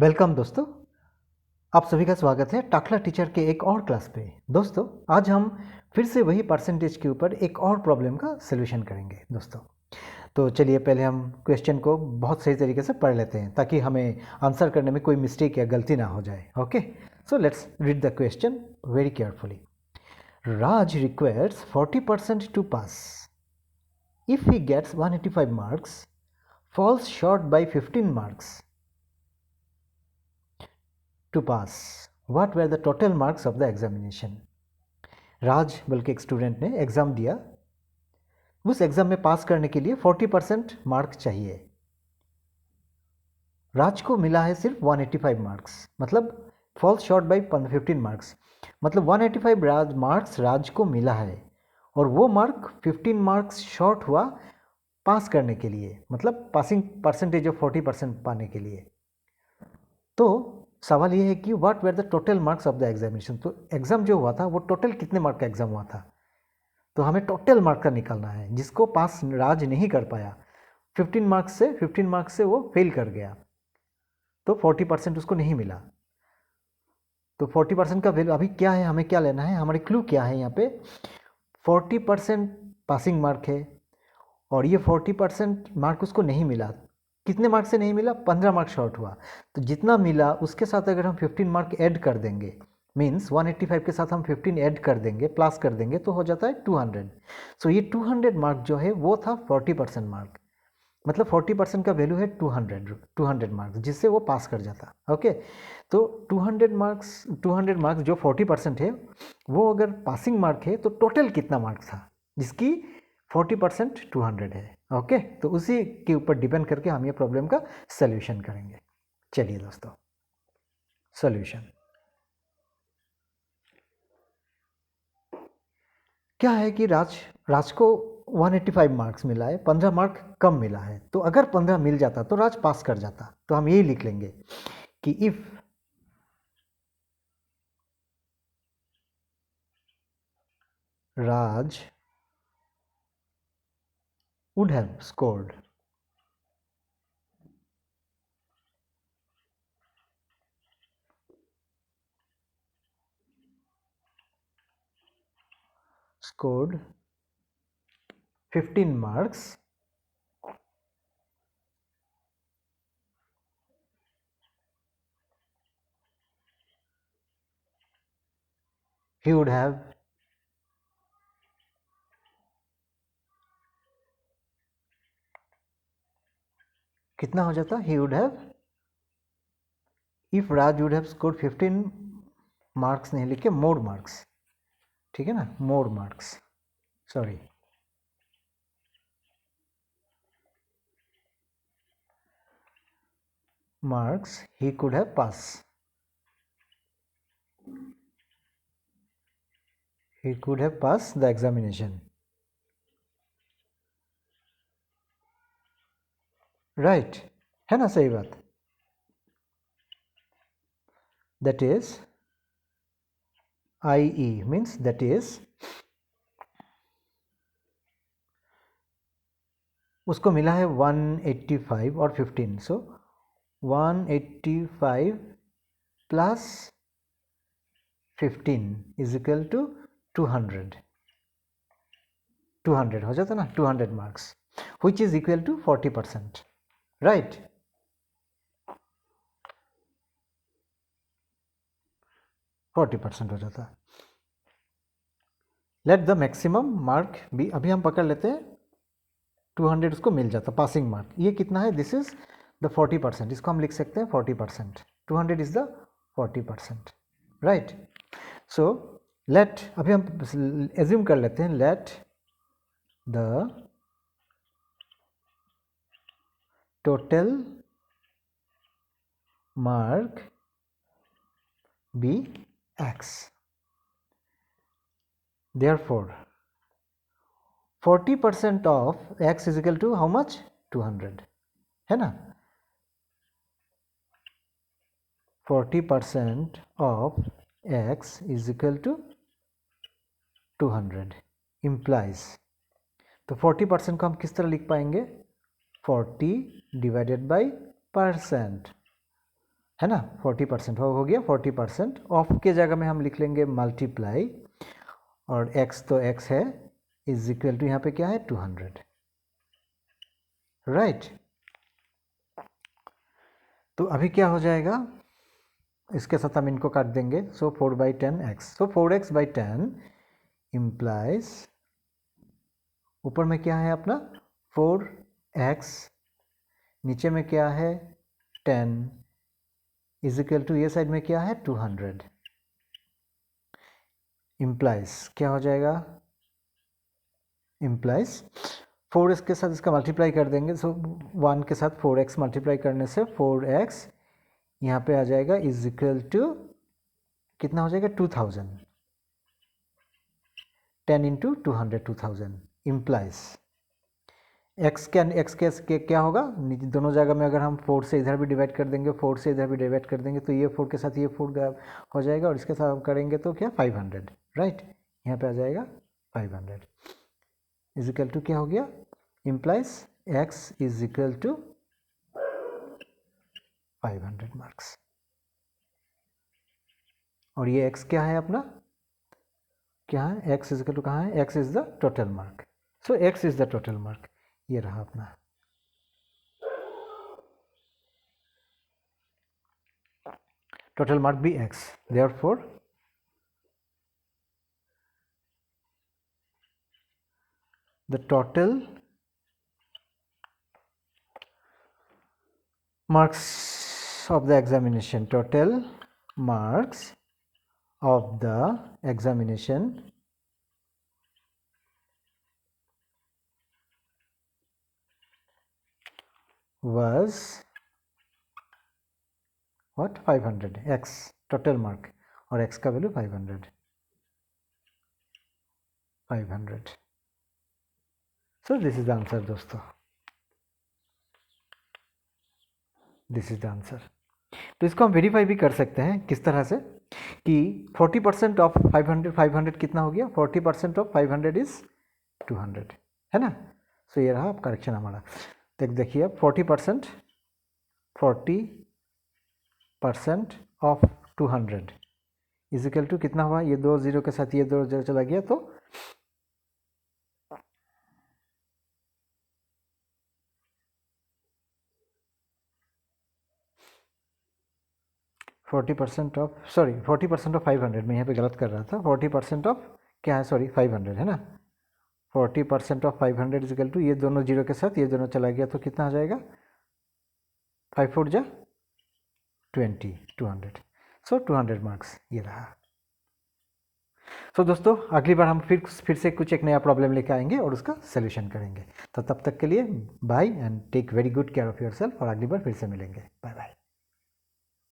Welcome दोस्तों, आप सभी का स्वागत है टाकला टीचर के एक और क्लास पे। दोस्तों, आज हम फिर से वही परसेंटेज के ऊपर एक और प्रॉब्लम का सलूशन करेंगे दोस्तों। तो चलिए पहले हम क्वेश्चन को बहुत सही तरीके से पढ़ लेते हैं ताकि हमें आंसर करने में कोई मिस्टेक या गलती ना हो जाए। Okay, so let's read the question very carefully. Raj requires 40% to pass. If he gets 185 marks, falls short by 15 marks to pass, what were the total marks of the examination? राज बल्कि एक student ने exam दिया, उस exam में पास करने के लिए 40% mark चाहिए। राज को मिला है सिर्फ 185 मार्क्स, मतलब फॉल्स शॉर्ट बाई 15 मार्क्स, मतलब 185 मार्क्स राज को मिला है और वो मार्क 15 मार्क्स शॉर्ट हुआ पास करने के लिए, मतलब पासिंग परसेंटेज ऑफ 40% पाने के लिए। तो सवाल ये है कि what were the total marks of the examination. तो एग्ज़ाम जो हुआ था वो टोटल कितने मार्क का एग्ज़ाम हुआ था, तो हमें टोटल मार्क का निकालना है, जिसको पास राज नहीं कर पाया। 15 मार्क्स से वो फेल कर गया, तो 40% उसको नहीं मिला। तो 40% का वैल्यू अभी क्या है, हमें क्या लेना है, हमारे क्लू क्या है यहाँ पे। 40% पासिंग मार्क है और ये 40% मार्क उसको नहीं मिला। कितने मार्क से नहीं मिला? 15 मार्क शॉर्ट हुआ। तो जितना मिला उसके साथ अगर हम 15 मार्क ऐड कर देंगे, मीन्स 185 के साथ हम 15 ऐड कर देंगे, प्लस कर देंगे, तो हो जाता है 200। सो ये 200 मार्क जो है वो था 40% मार्क, मतलब 40% का वैल्यू है 200 मार्क्स, जिससे वो पास कर जाता। ओके, तो 200 मार्क्स जो 40% है वो अगर पासिंग मार्क है, तो टोटल कितना मार्क था जिसकी 40% 200 है। ओके, तो उसी के ऊपर डिपेंड करके हम ये प्रॉब्लम का सल्यूशन करेंगे। चलिए दोस्तों, सॉल्यूशन क्या है कि राज को 185 मार्क्स मिला है, 15 मार्क कम मिला है। तो अगर 15 मिल जाता तो राज पास कर जाता। तो हम यही लिख लेंगे कि if Raj would have scored 15 marks, he would have कितना हो जाता, he would have, if Raj would have scored 15 marks नहीं लिखे, मोर मार्क्स, ठीक है ना, more marks, sorry, marks he could have passed, he could have passed the examination, right, है ना, सही बात। that is IE means that is उसको मिला है 185 और 15, सो 185 प्लस 15 इज इक्वल टू 200 हो जाता ना, 200 marks, which is equal to 40%, right? % हो जाता। लेट द मैक्सिमम मार्क भी अभी हम पकड़ लेते हैं, 200 उसको मिल जाता पासिंग मार्क। ये कितना है, दिस इज द 40%, इसको हम लिख सकते हैं 40%, 200 is the 40%, right. So let, अभी हम एज्यूम कर लेते हैं, let the total mark be x, therefore 40% of x is equal to how much, 200, है ना। 40% of x is equal to 200 implies, तो 40% को हम किस तरह लिख पाएंगे, 40 डिवाइडेड बाई %, है ना, 40% हो गया 40%। ऑफ के जगह में हम लिख लेंगे मल्टीप्लाई, और x तो x है, इज इक्वल टू यहाँ पे क्या है 200, राइट। तो अभी क्या हो जाएगा, इसके साथ हम इनको काट देंगे। सो 4/10x, सो 4x/10 इम्प्लाइज, ऊपर में क्या है अपना 4x, नीचे में क्या है 10, इज इक्वल टू ये साइड में क्या है 200, इम्प्लाइज क्या हो जाएगा, इम्प्लाइज 4x के साथ इसका मल्टीप्लाई कर देंगे। सो 1 के साथ 4x मल्टीप्लाई करने से 4x यहाँ पे आ जाएगा, इज इक्वल टू कितना हो जाएगा 2000, 10 इंटू 200 2000, इम्प्लाइज x के क्या होगा, दोनों जगह में अगर हम 4 से इधर भी डिवाइड कर देंगे, 4 से इधर भी डिवाइड कर देंगे, तो ये 4 के साथ ये 4 हो जाएगा, और इसके साथ हम करेंगे तो क्या 500, राइट। यहाँ पे आ जाएगा 500, इज इक्वल टू क्या हो गया, implies x is equal to 500 marks. और ये x क्या है अपना, क्या है x इज इक्वल टू, कहाँ है x is the total mark, so x is the total mark, ये रहा अपना। टोटल मार्क भी x, therefore the total marks of the examination, total marks of the examination was what 500, x total mark, और x का value 500, so this is the answer दोस्तों, this is the answer. तो इसको हम verify भी कर सकते हैं किस तरह से, कि 40% ऑफ 500 कितना हो गया, 40% ऑफ 500 इज 200, है ना। सो ये रहा करेक्शन हमारा। देखिए अब 40% ऑफ 200 इज इक्वल टू कितना हुआ, ये 2 0 के साथ ये 2 0 चला गया, तो 40% ऑफ 500, मैं यहाँ पे गलत कर रहा था, 40% ऑफ क्या है, 500 है ना, 40% ऑफ 500 इज इक्वल टू, ये दोनों जीरो के साथ ये दोनों चला गया, तो कितना आ जाएगा 5 4 जा 20, 200, सो 200 मार्क्स ये रहा। सो दोस्तों अगली बार हम फिर से कुछ एक नया प्रॉब्लम लेके आएंगे और उसका सोल्यूशन करेंगे। तो तब तक के लिए bye and take very good care of yourself, और अगली बार फिर से मिलेंगे। Bye bye.